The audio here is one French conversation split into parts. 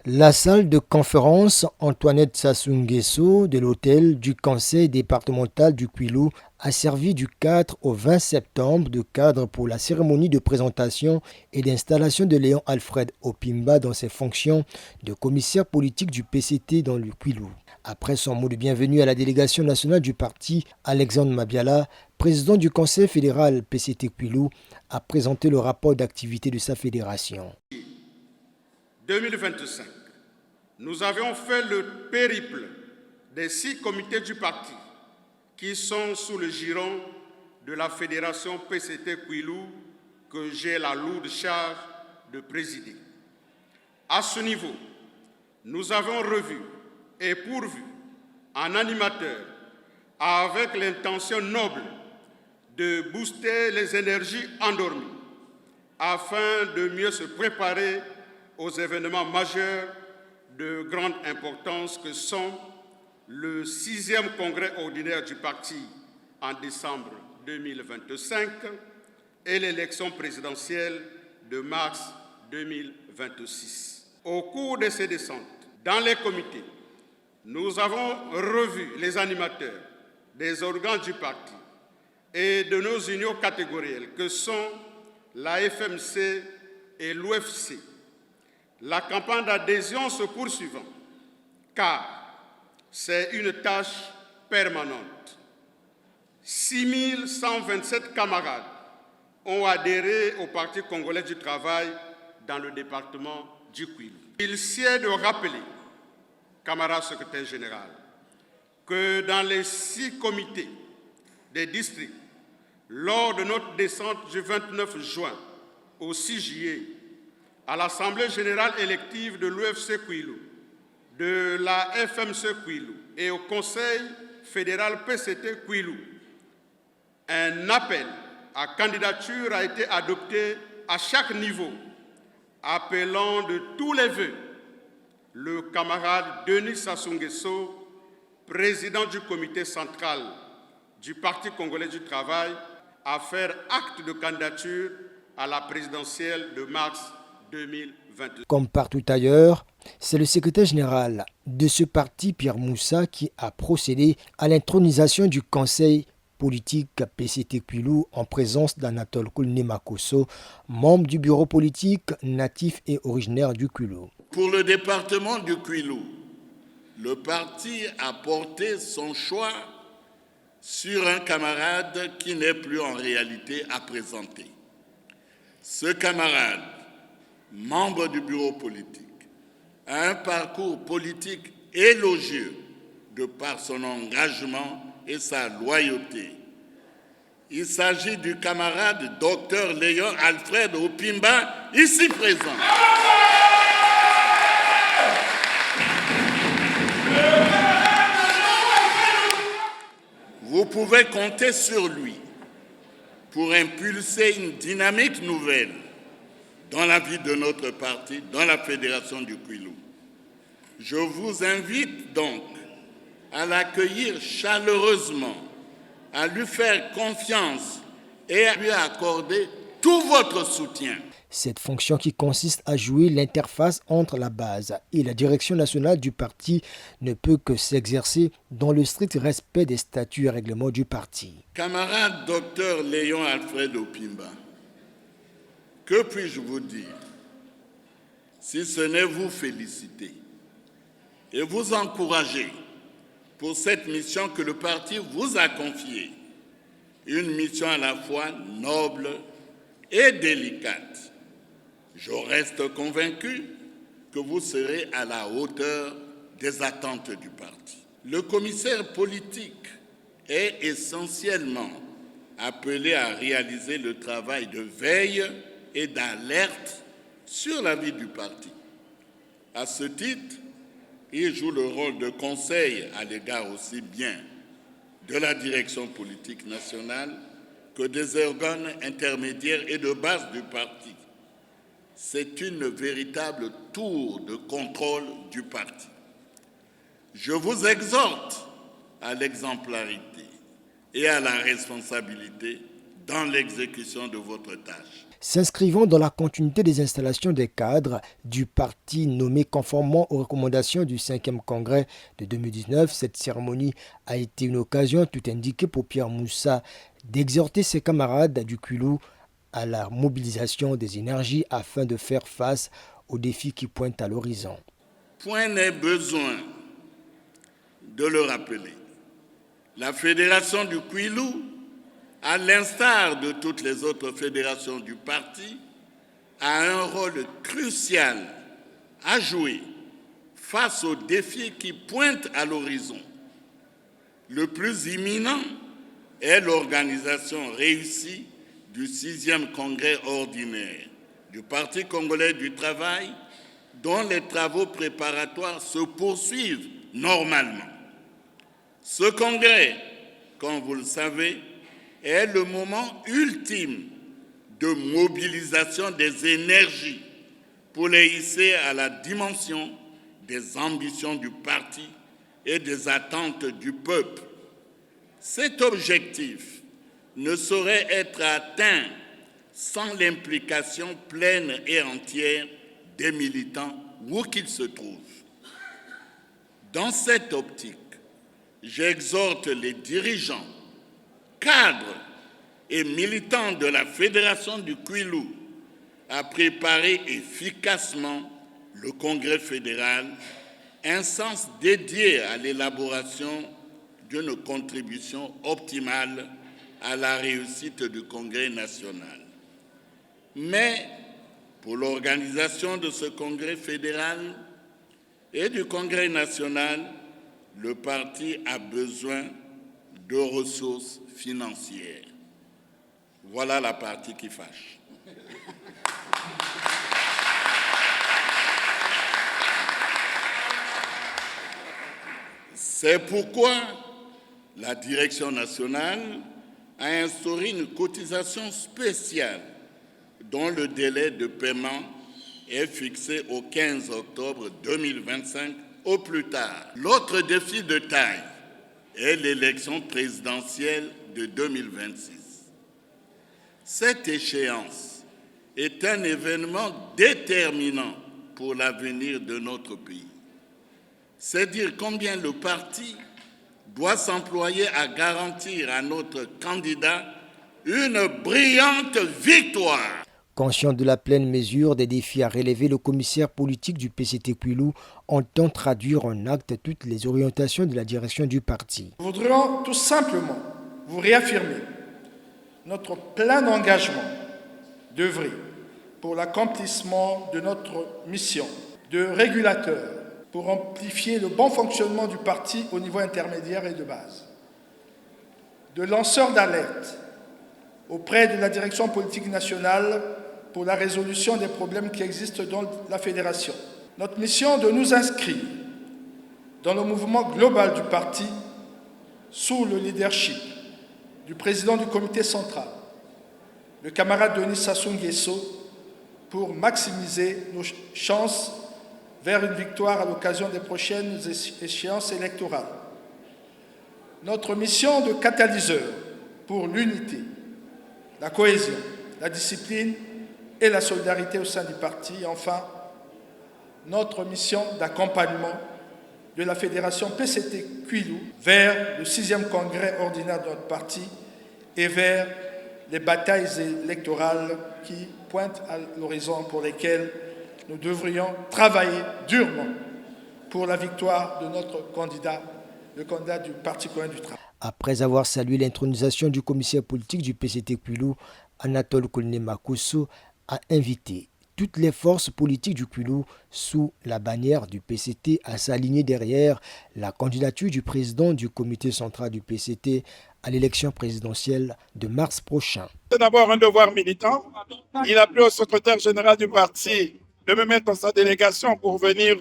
La salle de conférence Antoinette Sassou Nguesso de l'hôtel du conseil départemental du Kwilu a servi du 4 au 20 septembre de cadre pour la cérémonie de présentation et d'installation de Léon Alfred Opimba dans ses fonctions de commissaire politique du PCT dans le Kwilu. Après son mot de bienvenue à la délégation nationale du parti, Alexandre Mabiala, président du conseil fédéral PCT Kwilu, a présenté le rapport d'activité de sa fédération. 2025, nous avions fait le périple des 6 comités du parti qui sont sous le giron de la fédération PCT Kwilu que j'ai la lourde charge de présider. À ce niveau, nous avons revu et pourvu un animateur avec l'intention noble de booster les énergies endormies afin de mieux se préparer aux événements majeurs de grande importance que sont le 6e congrès ordinaire du parti en décembre 2025 et l'élection présidentielle de mars 2026. Au cours de ces descentes, dans les comités, nous avons revu les animateurs des organes du parti et de nos unions catégorielles que sont la FMC et l'UFC. La campagne d'adhésion se poursuivant, car c'est une tâche permanente. 6127 camarades ont adhéré au Parti congolais du travail dans le département du Kwilu. Il sied de rappeler, camarade secrétaire général, que dans les 6 comités des districts, lors de notre descente du 29 juin au 6 juillet, à l'Assemblée générale élective de l'UFC Kwilu, de la FMC Kwilu et au Conseil fédéral PCT Kwilu, un appel à candidature a été adopté à chaque niveau, appelant de tous les vœux le camarade Denis Sassou Nguesso, président du comité central du Parti congolais du travail, à faire acte de candidature à la présidentielle de mars 2022. Comme partout ailleurs, c'est le secrétaire général de ce parti, Pierre Moussa, qui a procédé à l'intronisation du conseil politique PCT Kwilu en présence d'Anatole Koulnemakosso, membre du bureau politique natif et originaire du Kwilu. Pour le département du Kwilu, le parti a porté son choix sur un camarade qui n'est plus en réalité à présenter. Ce camarade, membre du bureau politique, a un parcours politique élogieux de par son engagement et sa loyauté. Il s'agit du camarade Dr Léon Alfred Opimba, ici présent. Vous pouvez compter sur lui pour impulser une dynamique nouvelle dans la vie de notre parti, dans la fédération du Kwilu. Je vous invite donc à l'accueillir chaleureusement, à lui faire confiance et à lui accorder tout votre soutien. Cette fonction qui consiste à jouer l'interface entre la base et la direction nationale du parti ne peut que s'exercer dans le strict respect des statuts et règlements du parti. Camarade Dr Léon Alfred Opimba, que puis-je vous dire si ce n'est vous féliciter et vous encourager pour cette mission que le parti vous a confiée, une mission à la fois noble et délicate. Je reste convaincu que vous serez à la hauteur des attentes du parti. Le commissaire politique est essentiellement appelé à réaliser le travail de veille et d'alerte sur la vie du parti. À ce titre, il joue le rôle de conseil à l'égard aussi bien de la direction politique nationale que des organes intermédiaires et de base du parti. C'est une véritable tour de contrôle du parti. Je vous exhorte à l'exemplarité et à la responsabilité dans l'exécution de votre tâche. S'inscrivant dans la continuité des installations des cadres du parti nommés conformément aux recommandations du 5e congrès de 2019, cette cérémonie a été une occasion tout indiquée pour Pierre Moussa d'exhorter ses camarades du Kwilu à la mobilisation des énergies afin de faire face aux défis qui pointent à l'horizon. Point n'est besoin de le rappeler. La fédération du Kwilu, à l'instar de toutes les autres fédérations du parti, a un rôle crucial à jouer face aux défis qui pointent à l'horizon. Le plus imminent est l'organisation réussie du 6e congrès ordinaire du Parti congolais du travail, dont les travaux préparatoires se poursuivent normalement. Ce congrès, comme vous le savez, est le moment ultime de mobilisation des énergies pour les hisser à la dimension des ambitions du parti et des attentes du peuple. Cet objectif ne saurait être atteint sans l'implication pleine et entière des militants où qu'ils se trouvent. Dans cette optique, j'exhorte les dirigeants, cadres et militants de la Fédération du Kwilu à préparer efficacement le Congrès fédéral, instance dédiée à l'élaboration d'une contribution optimale à la réussite du Congrès national. Mais pour l'organisation de ce Congrès fédéral et du Congrès national, le parti a besoin de ressources financières. Voilà la partie qui fâche. C'est pourquoi la direction nationale a instauré une cotisation spéciale dont le délai de paiement est fixé au 15 octobre 2025 au plus tard. L'autre défi de taille est l'élection présidentielle de 2026. Cette échéance est un événement déterminant pour l'avenir de notre pays. C'est dire combien le parti doit s'employer à garantir à notre candidat une brillante victoire. Conscient de la pleine mesure des défis à relever, le commissaire politique du PCT Kwilu entend traduire en acte toutes les orientations de la direction du parti. Nous voudrions tout simplement vous réaffirmer notre plein engagement d'œuvrer pour l'accomplissement de notre mission de régulateur pour amplifier le bon fonctionnement du parti au niveau intermédiaire et de base, de lanceur d'alerte auprès de la direction politique nationale pour la résolution des problèmes qui existent dans la fédération. Notre mission de nous inscrire dans le mouvement global du parti sous le leadership du président du comité central, le camarade Denis Sassou Nguesso, pour maximiser nos chances vers une victoire à l'occasion des prochaines échéances électorales. Notre mission de catalyseur pour l'unité, la cohésion, la discipline et la solidarité au sein du parti. Et enfin, notre mission d'accompagnement de la fédération PCT Kwilu vers le 6e congrès ordinaire de notre parti et vers les batailles électorales qui pointent à l'horizon pour lesquelles nous devrions travailler durement pour la victoire de notre candidat, le candidat du Parti commun du travail. Après avoir salué l'intronisation du commissaire politique du PCT Kwilu, Anatole Kolnemakosso a invité toutes les forces politiques du Kwilu sous la bannière du PCT à s'aligner derrière la candidature du président du comité central du PCT à l'élection présidentielle de mars prochain. C'est d'abord un devoir militant. Il a plu au secrétaire général du parti de me mettre dans sa délégation pour venir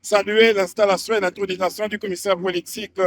saluer l'installation et l'intronisation du commissaire politique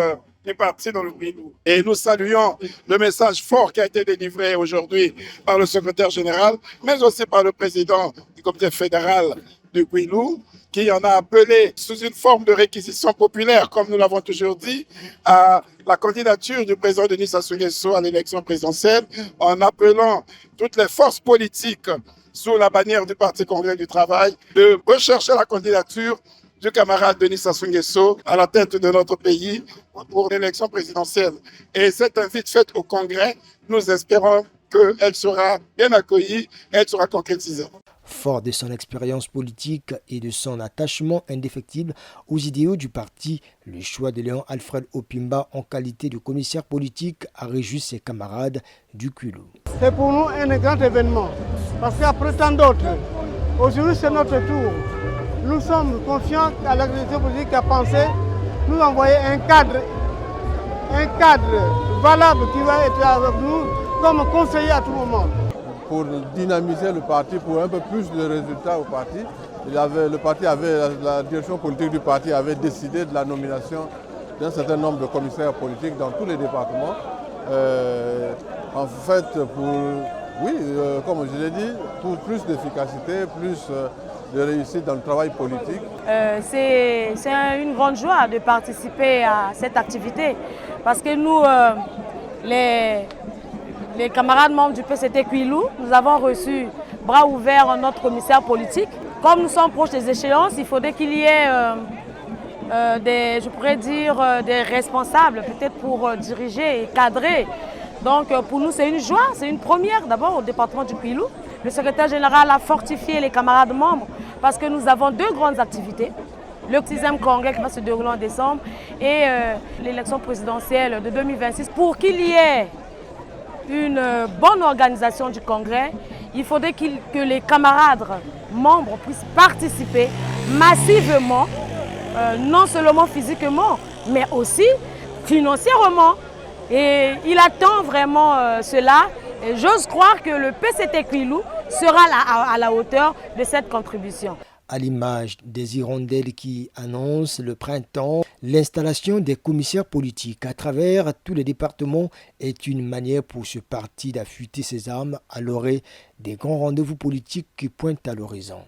du parti dans le Kwilu. Et nous saluons le message fort qui a été délivré aujourd'hui par le secrétaire général, mais aussi par le président du comité fédéral du Kwilu, qui en a appelé, sous une forme de réquisition populaire, comme nous l'avons toujours dit, à la candidature du président Denis Sassou Nguesso à l'élection présidentielle, en appelant toutes les forces politiques sous la bannière du Parti Congrès du Travail de rechercher la candidature du camarade Denis Sassou Nguesso à la tête de notre pays pour l'élection présidentielle. Et cette invite faite au Congrès, nous espérons qu'elle sera bien accueillie et elle sera concrétisée. Fort de son expérience politique et de son attachement indéfectible aux idéaux du parti, le choix de Léon Alfred Opimba en qualité de commissaire politique a réjoui ses camarades du Kwilu. C'est pour nous un grand événement, parce qu'après tant d'autres, aujourd'hui c'est notre tour. Nous sommes confiants à l'organisation politique qui a pensé nous envoyer un cadre valable qui va être avec nous comme conseiller à tout moment. Pour dynamiser le parti, pour un peu plus de résultats au parti, la direction politique du parti avait décidé de la nomination d'un certain nombre de commissaires politiques dans tous les départements. En fait, comme je l'ai dit, pour plus d'efficacité, plus de réussite dans le travail politique. C'est une grande joie de participer à cette activité parce que nous, les camarades membres du PCT Kwilu, nous avons reçu bras ouverts notre commissaire politique. Comme nous sommes proches des échéances, il faudrait qu'il y ait des responsables peut-être pour diriger et cadrer. Donc pour nous c'est une joie, c'est une première d'abord au département du Kwilu. Le secrétaire général a fortifié les camarades membres parce que nous avons deux grandes activités. Le 6e congrès qui va se dérouler en décembre et l'élection présidentielle de 2026. Pour qu'il y ait une bonne organisation du congrès, il faudrait que les camarades membres puissent participer massivement, non seulement physiquement, mais aussi financièrement. Et il attend vraiment cela. Et j'ose croire que le PCT Kwilu sera à la hauteur de cette contribution. À l'image des hirondelles qui annoncent le printemps, l'installation des commissaires politiques à travers tous les départements est une manière pour ce parti d'affûter ses armes à l'orée des grands rendez-vous politiques qui pointent à l'horizon.